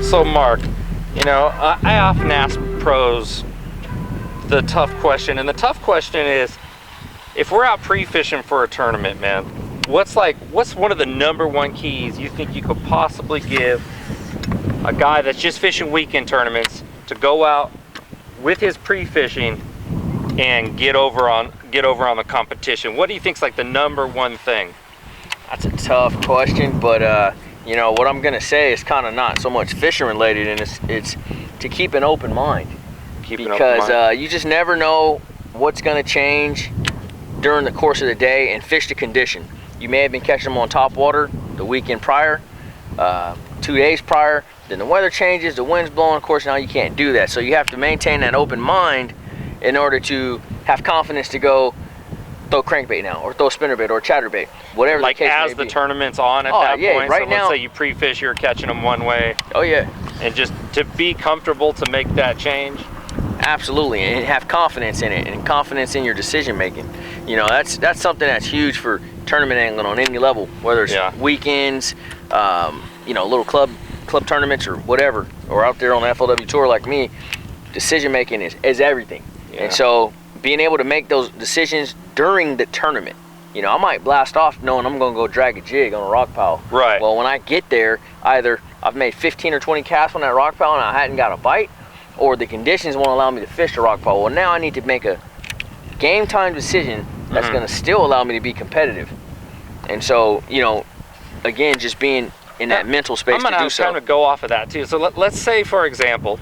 So Mark, you know, I often ask pros the tough question, and the tough question is, if we're out pre-fishing for a tournament, man, what's one of the #1 keys you think you could possibly give a guy that's just fishing weekend tournaments to go out with his pre-fishing and get over on the competition? What do you think's like the #1 thing? That's a tough question, but you know what I'm gonna say is kind of not so much fishing related, and it's to keep an open mind, because you just never know what's gonna change during the course of the day, and fish to condition. You may have been catching them on top water the weekend prior, 2 days prior, then the weather changes, the wind's blowing, of course now you can't do that. So you have to maintain that open mind in order to have confidence to go throw crankbait now, or throw spinnerbait or chatterbait, whatever like the case as may the be. tournament's on at that point. Right so now, let's say you pre-fish, you're catching them one way. Oh yeah. And just to be comfortable to make that change. Absolutely, and have confidence in it, and confidence in your decision making. You know, that's something that's huge for tournament angling on any level, whether it's weekends, you know, little club tournaments or whatever, or out there on the FLW tour like me. Decision making is everything. And so being able to make those decisions during the tournament. You know, I might blast off knowing I'm gonna go drag a jig on a rock pile. Right. Well, when I get there, either I've made 15 or 20 casts on that rock pile and I hadn't got a bite, or the conditions won't allow me to fish the rock pile. Well, now I need to make a game time decision that's gonna still allow me to be competitive. And so, you know, again, just being in that mental space to do so. I'm gonna kind of go off of that too. So let's say, for example,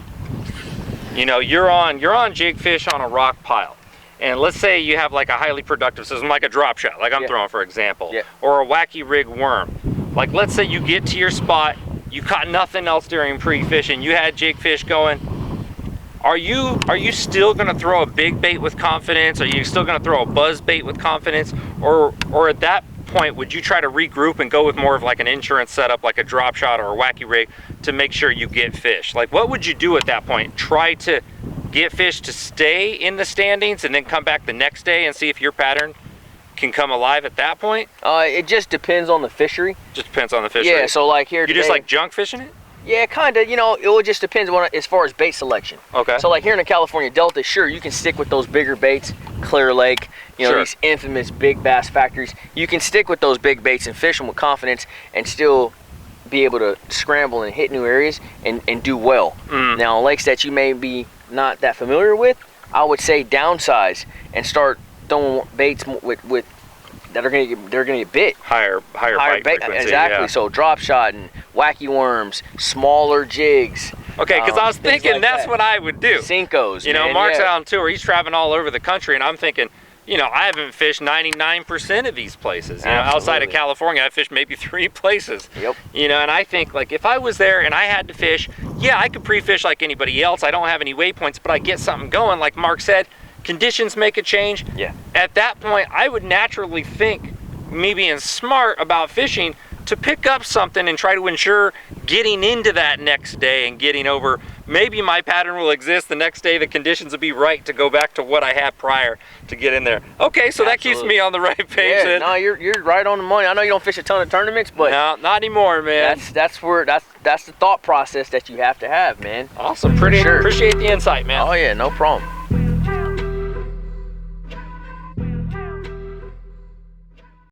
you know, you're on jig fish on a rock pile, and let's say you have like a highly productive system, like a drop shot, like I'm throwing, for example, or a wacky rig worm. Like, let's say you get to your spot, you caught nothing else during pre-fishing, you had jig fish going. Are you still gonna throw a big bait with confidence? Are you still gonna throw a buzz bait with confidence? Or at that point, would you try to regroup and go with more of like an insurance setup, like a drop shot or a wacky rig, to make sure you get fish? Like, what would you do at that point? Try to get fish to stay in the standings and then come back the next day and see if your pattern can come alive at that point? It just depends on the fishery. Just depends on the fishery. Yeah, so like here you today, just like junk fishing it? Yeah, kind of. You know, it just depends on as far as bait selection. Okay. So like here in the California Delta, sure, you can stick with those bigger baits, Clear Lake, you know, these infamous big bass factories. You can stick with those big baits and fish them with confidence and still be able to scramble and hit new areas and do well. Now, on lakes that you may be not that familiar with, I would say downsize and start throwing baits with that are gonna get bit. Higher bite frequency. Exactly. So drop shot and wacky worms, smaller jigs. Okay, because I was thinking like that's what I would do. Cincos. You know, Mark's out on tour. He's traveling all over the country, and I'm thinking, you know, I haven't fished 99% of these places. You know, outside of California, I fished maybe 3 places. Yep. You know, and I think, like, if I was there and I had to fish, yeah, I could pre-fish like anybody else. I don't have any waypoints, but I get something going. Like Mark said, conditions make a change. Yeah. At that point, I would naturally think, me being smart about fishing, to pick up something and try to ensure getting into that next day and getting over. Maybe my pattern will exist the next day, the conditions will be right to go back to what I had prior to get in there. Okay, so that keeps me on the right page. Yeah, no, you're right on the money. I know you don't fish a ton of tournaments, but no, not anymore, man. That's the thought process that you have to have, man. Awesome. Appreciate the insight, man. Oh yeah, no problem.